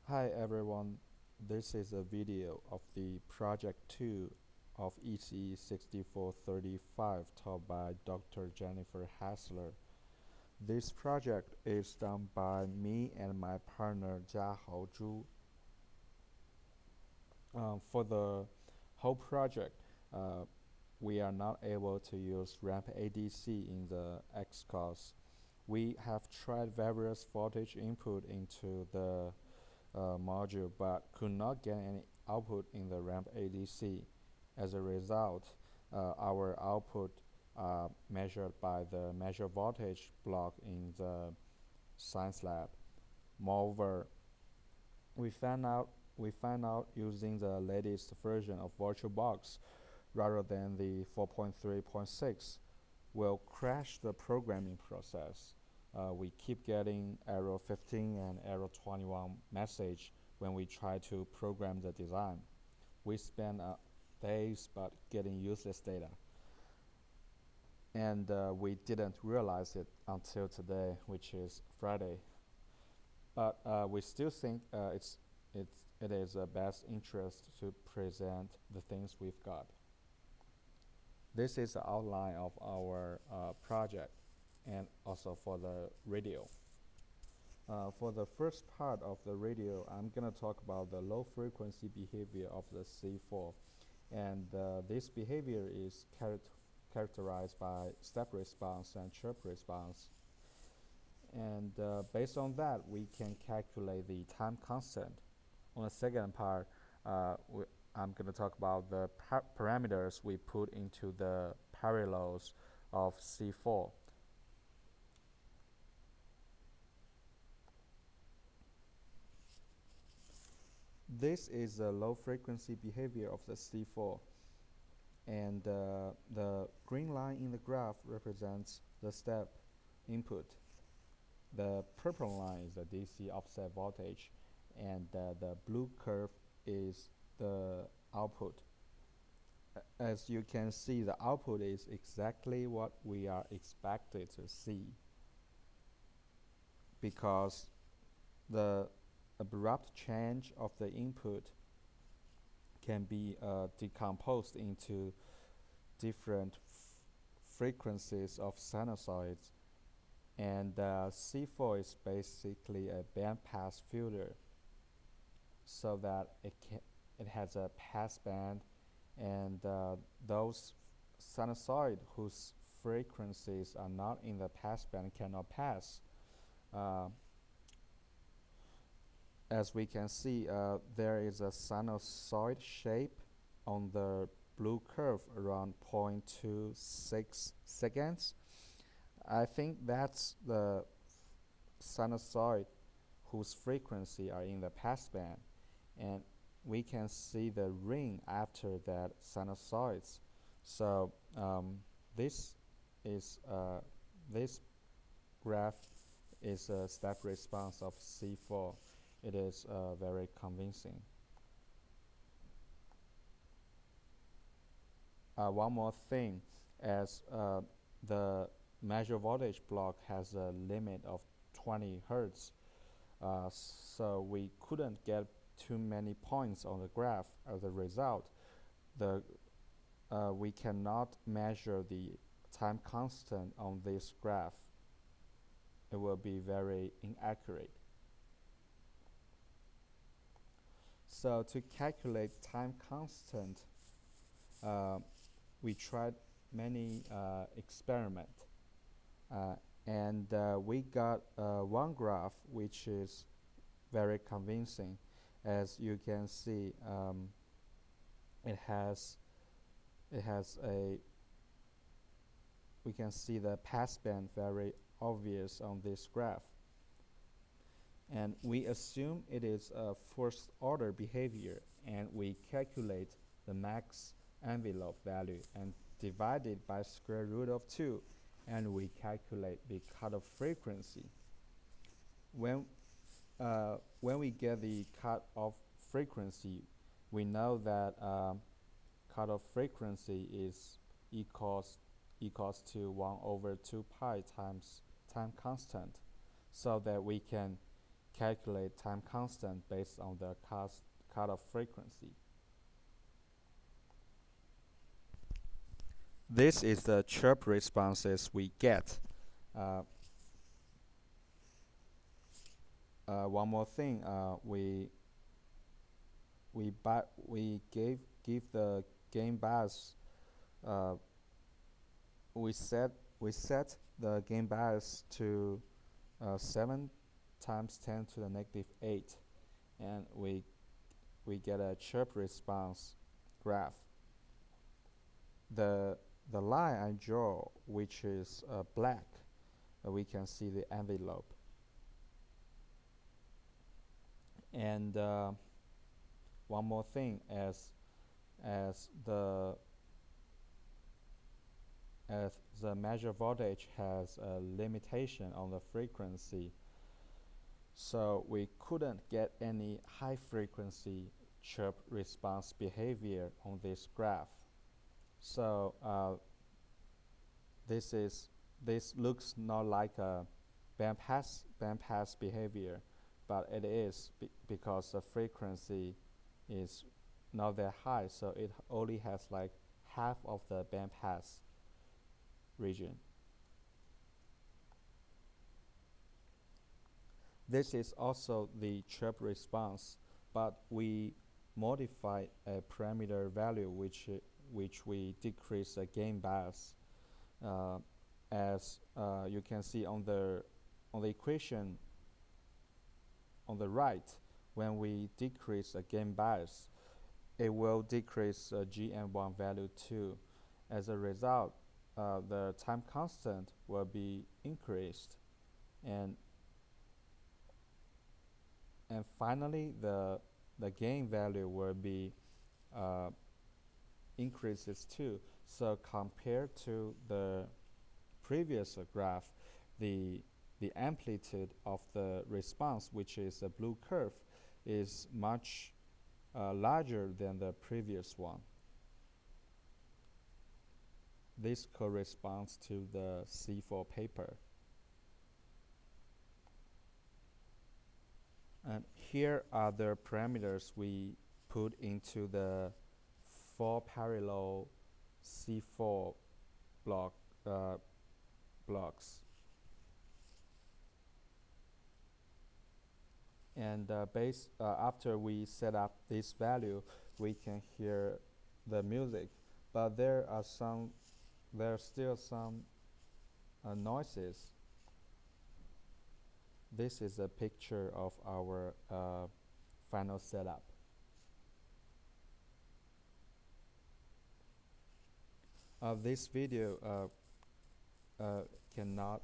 Hi everyone, this is a video of the Project 2 of ECE6435 taught by Dr. Jennifer Hassler. This project is done by me and my partner Jiahao Zhu. For the whole project, uh, we are not able to use ramp ADC in the XCOS. We have tried various voltage input into the module but could not get any output in the ramp ADC. As a result, our output measured by the measure voltage block in the science lab. Moreover, we found out using the latest version of VirtualBox rather than the 4.3.6 will crash the programming process. We keep getting error 15 and error 21 message when we try to program the design. We spend days but getting useless data. And we didn't realize it until today, which is Friday. But we still think it is best interest to present the things we've got. This is the outline of our project and also for the radio. For the first part of the radio, I'm going to talk about the low frequency behavior of the C4. And this behavior is characterized by step response and chirp response. And based on that, we can calculate the time constant. On the second part, I'm going to talk about the parameters we put into the parallels of C4. This is the low frequency behavior of the C4, and the green line in the graph represents the step input. The purple line is the DC offset voltage, and the blue curve is the output. As you can see, the output is exactly what we are expected to see because the abrupt change of the input can be decomposed into different frequencies of sinusoids, and C4 is basically a bandpass filter, so that it has a pass band, and those sinusoid whose frequencies are not in the pass band cannot pass. As we can see, there is a sinusoid shape on the blue curve around 0.26 seconds. I think that's the sinusoid whose frequency are in the passband, and we can see the ring after that sinusoids. So this is this graph is a step response of C4. It is very convincing. One more thing, as the measure voltage block has a limit of 20 hertz, so we couldn't get too many points on the graph. As a result, we cannot measure the time constant on this graph. It will be very inaccurate. So to calculate time constant, we tried many experiments, and we got one graph which is very convincing. As you can see, it has a, we can see the passband very obvious on this graph, and we assume it is a first order behavior, and we calculate the max envelope value and divide it by square root of 2, and we calculate the cutoff frequency. When we get the cutoff frequency, we know that cutoff frequency is equals to 1 over 2 pi times time constant, so that we can calculate time constant based on the cutoff frequency. This is the chirp responses we get. One more thing, we give the gain bias. We set the gain bias to 7 times 10 to the negative 8, and we get a chirp response graph. The line I draw, which is black, we can see the envelope. And one more thing, as the measure voltage has a limitation on the frequency, so we couldn't get any high frequency chirp response behavior on this graph. So this looks not like a bandpass behavior, but it is because the frequency is not that high, so it only has like half of the bandpass region. This is also the chirp response, but we modify a parameter value which we decrease the gain bias. As you can see on the equation on the right, when we decrease the gain bias, it will decrease GM1 value too. As a result, the time constant will be increased, and finally the gain value will be increases too. So compared to the previous graph, the amplitude of the response, which is a blue curve, is much larger than the previous one. This corresponds to the C4 paper. And here are the parameters we put into the 4 parallel C4 blocks. And after we set up this value, we can hear the music, but there are still some noises. This is a picture of our final setup. This video cannot